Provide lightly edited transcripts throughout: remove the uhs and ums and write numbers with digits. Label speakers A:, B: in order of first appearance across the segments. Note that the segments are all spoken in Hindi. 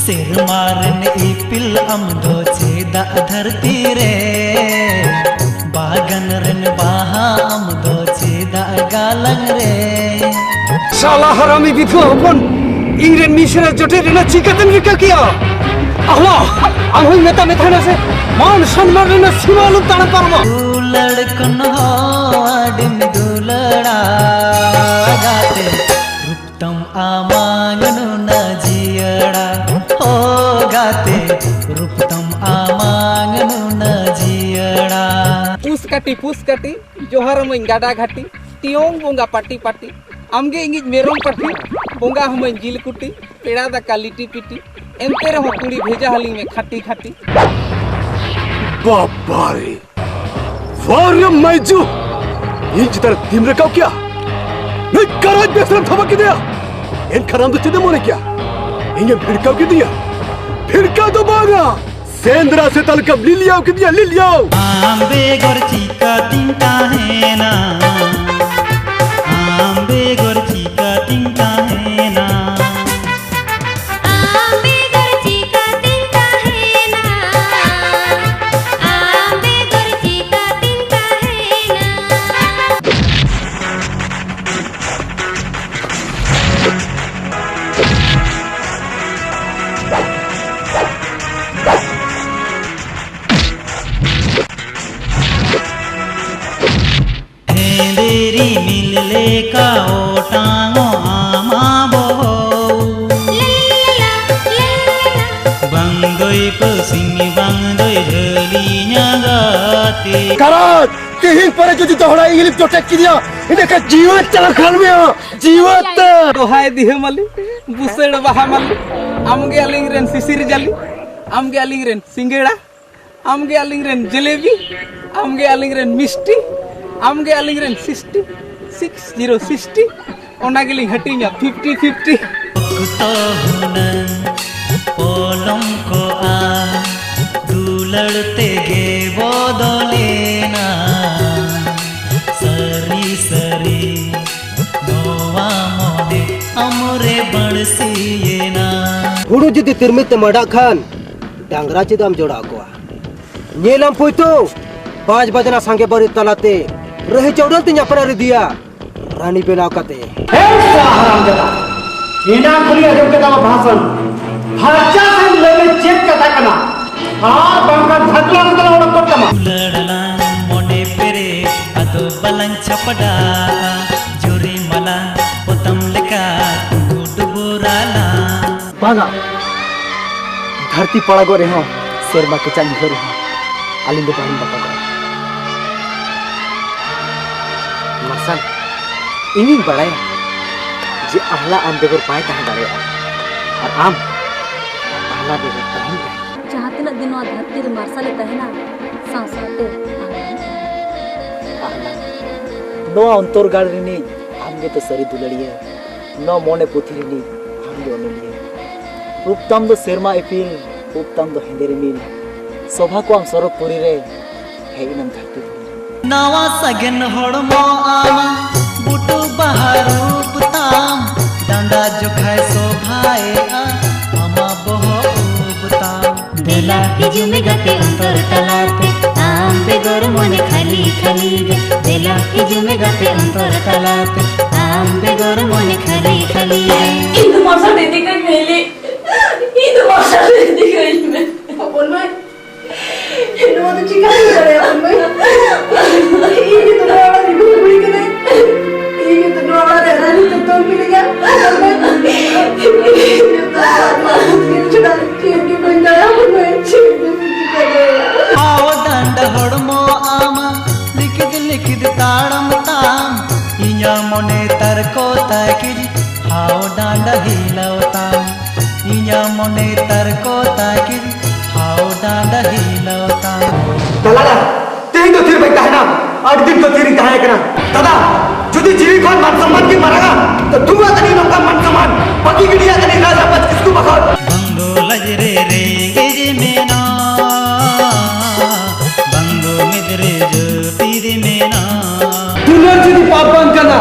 A: सिरमारन इपिल अमदो चेदा धरती रे बागन रन बाहा अमदो चेदा गालंग रे
B: साला हरामी बिफो अपन इंग्रेन मिशनर जोटे रेना चिकातन रिका किया अल्लाह आहोई मेता मेथाना से मान सम्मान रेना सीमालु ताना परमा
A: लड़कन हो आडिम दुलड़ा गाते रूपतम आमांगनु न जियड़ा हो गाते रूपतम आमांगनु न जियड़ा
C: पुस काटी जोहर मैं गाडा घाटी तियोंग बोंगा पाटी पाटी आमगे इंगिज मेरोम पाटी बोंगा हम जिल कुटी पेड़ा दाका लिटी पिटी एंते रहो कुड़ी भेजा हली में खाटी खाटी
B: बाबा रे वारियम मैजू ये जिधर टीम रखाओ क्या नहीं कराज बेसरम थमा के दिया इन खराम तो चिदे मोने क्या इन्हें भिड़काओ के दिया भिड़का तो बागा सेंद्रा से तल कब लिलियाओ के दिया लिलियाओ
A: आंबे गोरची का तिंता है ना आंबे गोरची का तिंता है ना
D: आंबे गोरची का तिंता है ना आंबे गोरची का तिंता है ना हेंदेरी मिलले का ओटांगो आमा बो बंगोई पसिमी बंगोई झलिया गाते
B: कराज कहीं पर जो दोहरा इंग्लिश जो टेक दिया इन्हें का जीवत चला खान में जीवत
C: दोहाय दिहे मली बुसेड़ बहा मली आमगे अलिंग रेन सिसिर जाली आमगे अलिंग रेन सिंगेड़ा आमगे अलिंग रेन जलेबी आमगे अलिंग रेन मिष्टी आमगे अलिंग रेन 60 ओना गेली हटिया 50-50
A: कुतो हुनन पोलम को आ दुलड़ते गे बोदलेना सरी सरी नोवा मोने अमरे बड़सीना
B: हुडू जुदी तिरमित मडा खान डांगरा चिदाम जोड़ा को नेलम पुइतो 5 बजना संगे बरी तलाते रहे चौड़ल तिnya पर दिया रानी बेलाव कते हे हराम जदा इना खुलिया जब के दावा भाषण भाषा से लेवे चेक कथा कना हां बंगा धकला धकला ओड़ कोटमा
A: लड़ला मोने पेरे अदो बलंग छपड़ा जोरी मला पोतम लेका डुबुराला
B: बागा धरती पड़ा गो रे हो शेरमा के चांद घरे हो आलिंदे पानी बता गो मसल इन्हीं बड़ाया जे आहला आम बेगर पाए कहां दारे और आम आहला बेगर कहां
E: जहाँ तिना दिनों धरती रे मार्शल तहना सांसते
F: आहला नो अंतर गाड़ रिनी आमगे तो सरी दुलड़िया नो मोने पुथिरिनी आमगे ओनलिया रूपतम दो शेरमा एपिल रूपतम दो हेंदे रिमिल शोभा को आम सरकपुरी रे हेइनम धरती
A: नवा सगन हड़मो आमा बुटु बहारूप ताम डांडा जो खाए शोभाए आमा बहु ताम
D: देला इजुमे गते अंतर तलाते आंबे गोर मोने खाली खाली देला इजुमे गते अंतर तलाते आंबे गोर मोने खाली खाली
E: इन मौसम दीदी का मेले इन मौसम दीदी का इनमें अपन में इन वो तो चिका नहीं करे अपन में ये तो बड़ा रिव्यू बुरी के नहीं ये तो बड़ा रहना नहीं तो मिलेगा ये तो चुड़ा के बन गया अपन में
A: आओ डांडा हड़मो आमा लिखित ताड़म ताम इया मोने तरको ताकिज आओ डांडा हिलावता इया मोने तरको ताकिज आओ डांडा हिलावता
B: तलाला तेई तो तीर बैठा है ना 8 दिन तो तीर कहां है कना दादा जुदी जीवी को मान सम्मान की मरेगा तो तुम तनी लोग मान सम्मान बाकी गिडिया तनी राजा बच किसको बखर
A: बंगो लजरे रे गे मेना बंगो मिदरे जो पीरे मेना
B: दुलर जी पापन कना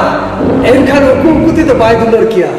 B: एन खान को कुती तो बाय दुलर किया